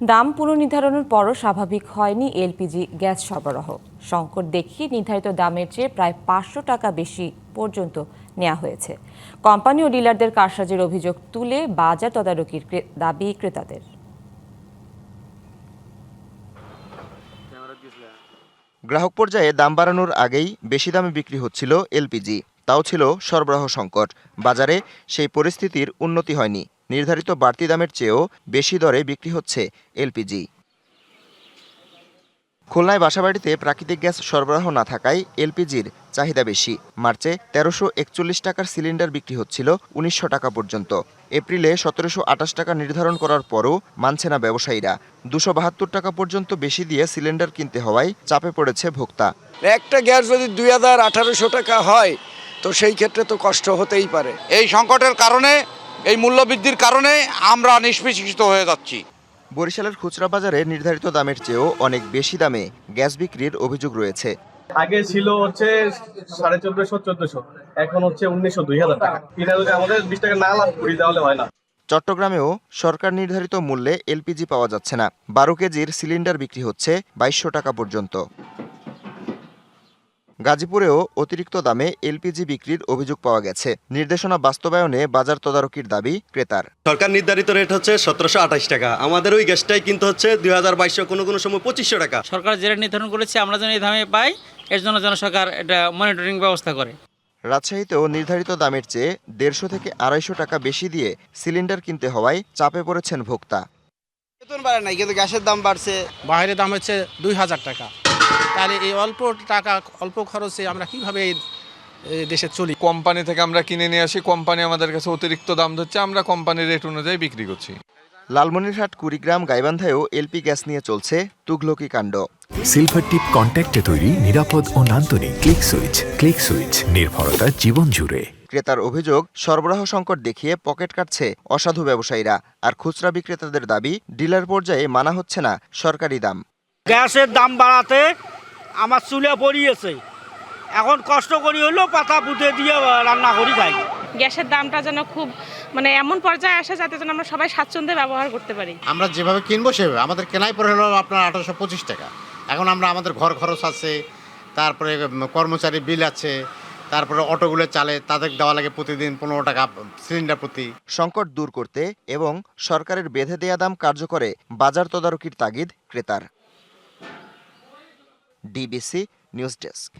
দাম পুনর্নির্ধারণের পরও স্বাভাবিক হয়নি এলপিজি গ্যাস সরবরাহ। সংকট দেখিয়ে নির্ধারিত দামের চেয়ে প্রায় 500 টাকা বেশি পর্যন্ত নেওয়া হয়েছে। কোম্পানি ও ডিলারদের কারসাজির অভিযোগ তুলে বাজার তদারকির দাবি ক্রেতাদের। গ্রাহক পর্যায়ে দাম বাড়ানোর আগেই বেশি দামে বিক্রি হচ্ছিল এলপিজি, তাও ছিল সরবরাহ সংকট। বাজারে সেই পরিস্থিতির উন্নতি হয়নি। নির্ধারিত বাড়তি দামের চেয়েও বেশি দরে বিক্রি হচ্ছে এলপিজি। খুলনায় বাসাবাড়িতে প্রাকৃতিক গ্যাস সরবরাহ না থাকায় এলপিজির চাহিদা বেশি। মার্চে 1341 টাকার সিলিন্ডার বিক্রি হচ্ছিল 1900 টাকা পর্যন্ত। এপ্রিলে 1728 টাকা নির্ধারণ করার পরও মানছে না ব্যবসায়ীরা। 272 টাকা পর্যন্ত বেশি দিয়ে সিলিন্ডার কিনতে হওয়ায় চাপে পড়েছে ভোক্তা। একটা গ্যাস যদি 2000-1800 টাকা হয় তো সেই ক্ষেত্রে তো কষ্ট হতেই পারে। এই সংকটের কারণে, এই মূল্যবৃদ্ধির কারণে আমরা নিষ্পেষিত হয়ে যাচ্ছি। বরিশালের খুচরা বাজারে নির্ধারিত দামের চেয়েও অনেক বেশি দামে গ্যাস বিক্রির অভিযোগ রয়েছে। আগে ছিল হচ্ছে 1450-1400, এখন হচ্ছে 1900-2000 টাকা। এটা যদি আমাদের 20 টাকা না লাভ করি তাহলে হয় না। চট্টগ্রামেও সরকার নির্ধারিত মূল্যে এলপিজি পাওয়া যাচ্ছে না। 12 কেজির সিলিন্ডার বিক্রি হচ্ছে 2200 টাকা পর্যন্ত। গাজীপুরেও অতিরিক্ত দামে এলপিজি বিক্রির অভিযোগ পাওয়া গেছে। নির্দেশনা বাস্তবায়নে বাজার তদারকির দাবি ক্রেতার। সরকার নির্ধারিত রেট হচ্ছে 1728 টাকা, আমাদের ওই গ্যাসটাই কিন্তু হচ্ছে 2022 কোনো সময় 2500 টাকা। সরকার যে রেট নির্ধারণ করেছে আমরা যেন এই দামে পাই, এর জন্য যেন সরকার এটা মনিটরিং ব্যবস্থা করে। রাজশাহীতেও নির্ধারিত দামের চেয়ে 150 থেকে 250 টাকা বেশি দিয়ে সিলিন্ডার কিনতে হওয়ায় চাপে পড়েছেন ভোক্তা। বেতন বাড়ে নাই, কিন্তু গ্যাসের দাম বাড়ছে। বাইরের দাম হচ্ছে 2000 টাকা। তাহলে এই অল্প টাকা, অল্প খরচে আমরা কিভাবে এই দেশে চলি? কোম্পানি থেকে আমরা কিনে নিয়ে আসি, কোম্পানি আমাদের কাছে অতিরিক্ত দাম ধরছে, আমরা কোম্পানির রেট অনুযায়ী বিক্রি করছি। লালমনিরহাট, কুড়িগ্রাম, গাইবান্ধায়ও এলপি গ্যাস নিয়ে চলছে তুঘলকি কাণ্ড। সিলভার টিপ কন্ট্যাক্টে তৈরি, নিরাপদ ও নান্দনিক ক্লিক সুইচ। ক্লিক সুইচ, নির্ভরতা জীবন জুড়ে। ক্রেতার অভিযোগ, সরবরাহ সংকট দেখিয়ে পকেট কাটছে অসাধু ব্যবসায়ীরা। আর খুচরা বিক্রেতাদের দাবি, ডিলার পর্যায়ে মানা হচ্ছে না সরকারি দাম। গ্যাসের দাম বাড়াতে আমার চুলে পড়িয়েছে, এখন কষ্ট করি হলেও পাতা পুঁতে দিয়ে রান্না করি খাই। গ্যাসের দামটা যেন খুব এমন পর্যায়ে আসে যাতে যেন আমরা সবাই স্বাচ্ছন্দ্যে ব্যবহার করতে পারি। আমরা যেভাবে কিনবো সেভাবে, আমাদের কেনাই পড়ে হলো আপনার 1825 টাকা। এখন আমাদের ঘর খরচ আছে, তারপরে কর্মচারী বিল আছে, তারপরে অটোগুলো চালে, তাদের দেওয়া লাগে প্রতিদিন 15 টাকা সিলিন্ডার প্রতি। সংকট দূর করতে এবং সরকারের বেঁধে দেয়া দাম কার্যকরে বাজার তদারকির তাগিদ ক্রেতার। DBC news desk.